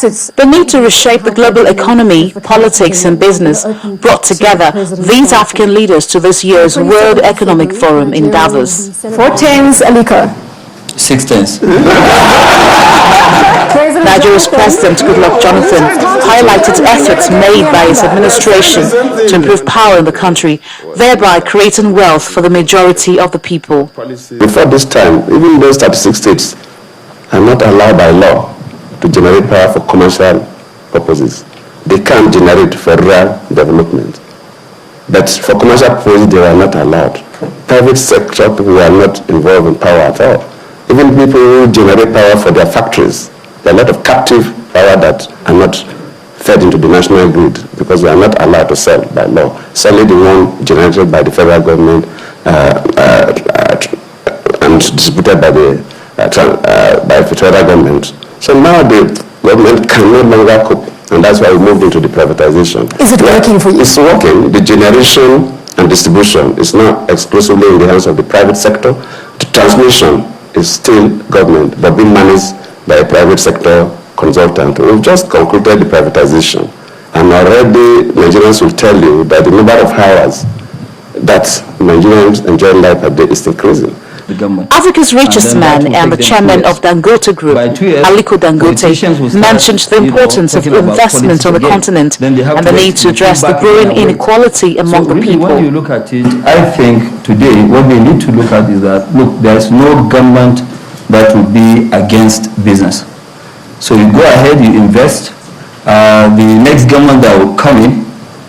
The need to reshape the global economy, politics and business brought together these African leaders to this year's World Economic Forum in Davos. 4 tens, Aliko. 6 tens. Nigeria's President Goodluck Jonathan highlighted efforts made by his administration to improve power in the country, thereby creating wealth for the majority of the people. Before this time, even those 36 states are not allowed by law to generate power for commercial purposes. They can't generate for rural development. But for commercial purposes, they were not allowed. Private sector people were not involved in power at all. Even people who generate power for their factories, there are a lot of captive power that are not fed into the national grid because they are not allowed to sell by law. It's only the one generated by the federal government and distributed by the federal government. So now the government can no longer cope, and that's why we moved into the privatization. Is it working for you? It's working. The generation and distribution is not exclusively in the hands of the private sector. The transmission is still government, but being managed by a private sector consultant. We've just concluded the privatization, and already Nigerians will tell you that the number of hours that Nigerians enjoy life a day is increasing. Africa's richest man and the chairman of Dangote Group, Aliko Dangote, mentioned the importance of investment on the continent and the need to address the growing inequality among the people. When you look at it, I think today what they need to look at is that, look, there's no government that will be against business. So you go ahead, you invest. The next government that will come in,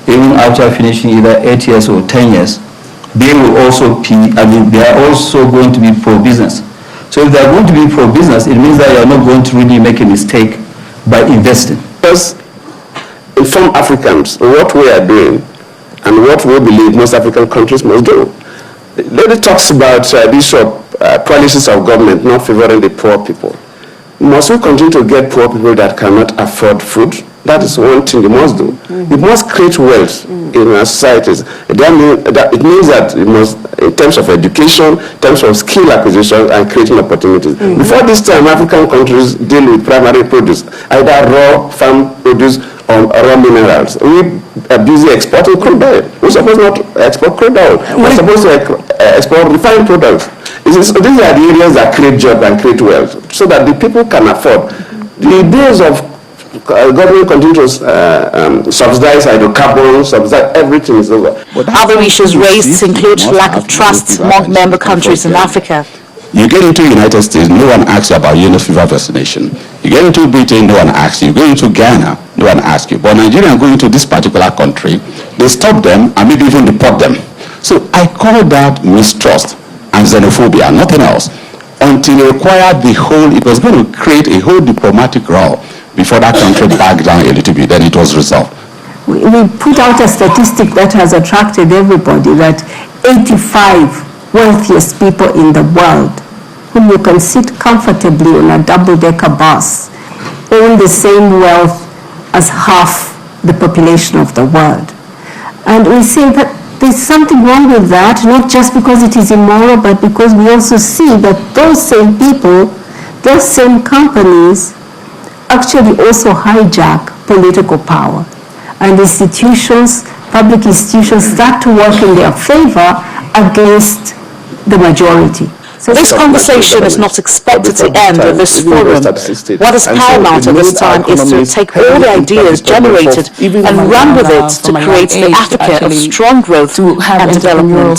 even after finishing either 8 years or 10 years, they will also they are also going to be pro-business. So if they are going to be pro-business, it means that you are not going to really make a mistake by investing. Because inform Africans what we are doing and what we believe most African countries must do. The lady talks about these policies of government not favoring the poor people. Must we continue to get poor people that cannot afford food? That is one thing you must do. You must create wealth in our societies. It means that you must, in terms of education, in terms of skill acquisition and creating opportunities. Before this time, African countries deal with primary produce, either raw farm produce or raw minerals. We are busy exporting crude oil. We're supposed not to export crude oil. We're supposed to export refined products. These are the areas that create jobs and create wealth, so that the people can afford. The days of government continue to subsidize hydrocarbons, subsidize everything is over. Other issues raised include lack of trust among member countries in Africa. You get into the United States, no one asks you about yellow fever vaccination. You get into Britain, no one asks you. You go into Ghana, no one asks you. But Nigeria going to this particular country, they stop them and maybe even deport them. So I call that mistrust and xenophobia, nothing else. Until they required the whole, it was going to create a whole diplomatic role before that country backed down a little bit, then it was resolved. We put out a statistic that has attracted everybody, that 85 wealthiest people in the world, whom you can sit comfortably on a double-decker bus, own the same wealth as half the population of the world. And we say that there's something wrong with that, not just because it is immoral, but because we also see that those same people, those same companies, actually also hijack political power. And institutions, public institutions, start to work in their favor against the majority. So this conversation is not expected to end with this forum. What is paramount at this time is to take all the ideas generated and run with it to create the Africa of strong growth and development.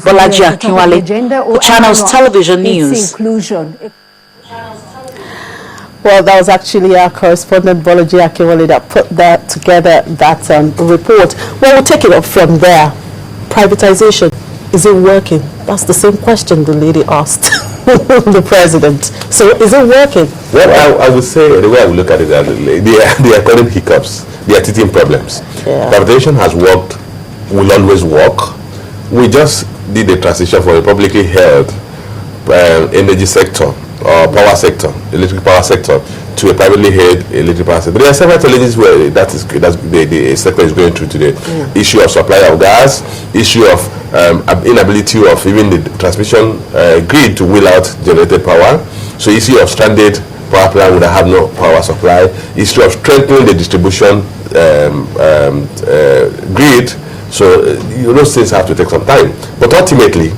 Bolaji Akinwale, the Channels Television News. Well, that was actually our correspondent Bolaji Akinwale that put that together, that report. Well, we'll take it up from there. Privatization, is it working? That's the same question the lady asked the president. So is it working? Well, I would say the way I would look at it, they are calling hiccups. They are teething problems. Yeah. Privatization has worked, will always work. We just did the transition from a publicly held energy sector or power sector, electric power sector, to a privately held electric power sector. There are several challenges where the sector is going through today. Issue of supply of gas, issue of inability of even the transmission grid to wheel out generated power. So issue of stranded power plant would have no power supply. Instead of strengthening the distribution grid, so those things have to take some time. But ultimately,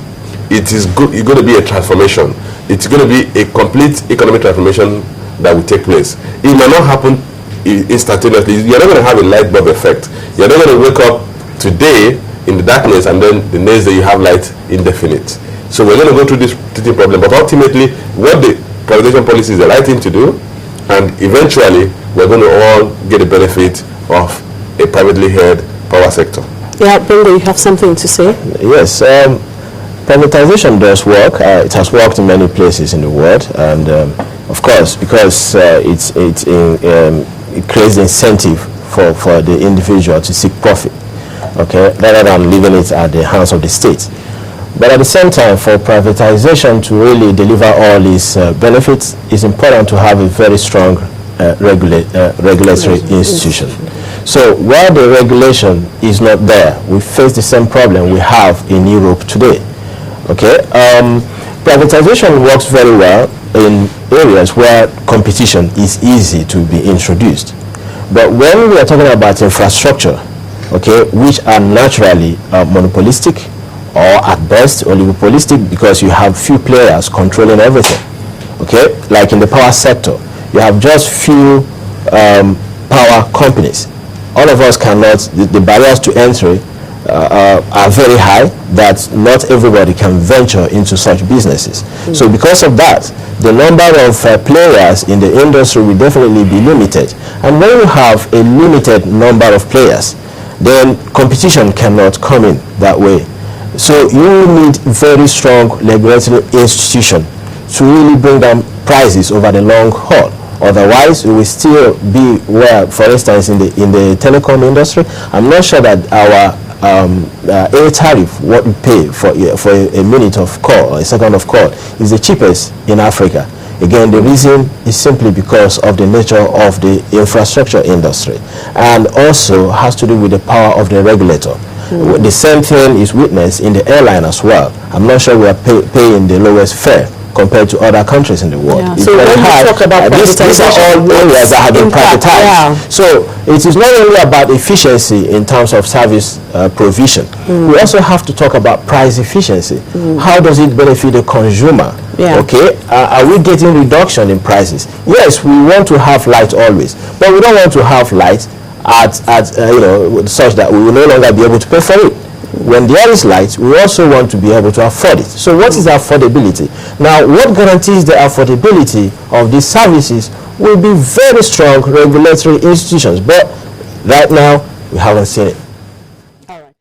it is going to be a transformation. It's going to be a complete economic transformation that will take place. It may not happen instantaneously. You're not going to have a light bulb effect. You're not going to wake up today in the darkness and then the next day you have light indefinite. So we're going to go through this teething problem. But ultimately, what the privatization policy is the right thing to do, and eventually we're going to all get the benefit of a privately held power sector. Yeah, Bingo, you have something to say? Yes. Privatization does work. It has worked in many places in the world, and of course, because it creates incentive for the individual to seek profit, okay, rather than leaving it at the hands of the state. But at the same time, for privatization to really deliver all these benefits, it's important to have a very strong regulatory institution. So while the regulation is not there, we face the same problem we have in Europe today. Okay, privatization works very well in areas where competition is easy to be introduced. But when we are talking about infrastructure, okay, which are naturally monopolistic or at best oligopolistic because you have few players controlling everything, okay, like in the power sector, you have just few power companies. All of us cannot, the barriers to entry are very high that not everybody can venture into such businesses. So because of that, the number of players in the industry will definitely be limited. And when you have a limited number of players, then competition cannot come in that way. So you need very strong regulatory institution to really bring down prices over the long haul. Otherwise, we will still be where, for instance, in the telecom industry, I'm not sure that our air tariff, what we pay for a minute of call or a second of call, is the cheapest in Africa. Again, the reason is simply because of the nature of the infrastructure industry, and also has to do with the power of the regulator. The same thing is witnessed in the airline as well. I'm not sure we are paying the lowest fare compared to other countries in the world. Yeah. So when you talk about these are all areas that have been privatized. Yeah. So it is not only about efficiency in terms of service provision. We also have to talk about price efficiency. How does it benefit the consumer? Yeah. Okay, are we getting reduction in prices? Yes, we want to have light always, but we don't want to have light at such that we will no longer be able to pay for it. When there is light, we also want to be able to afford it. So what is affordability? Now, what guarantees the affordability of these services will be very strong regulatory institutions, but right now we haven't seen it.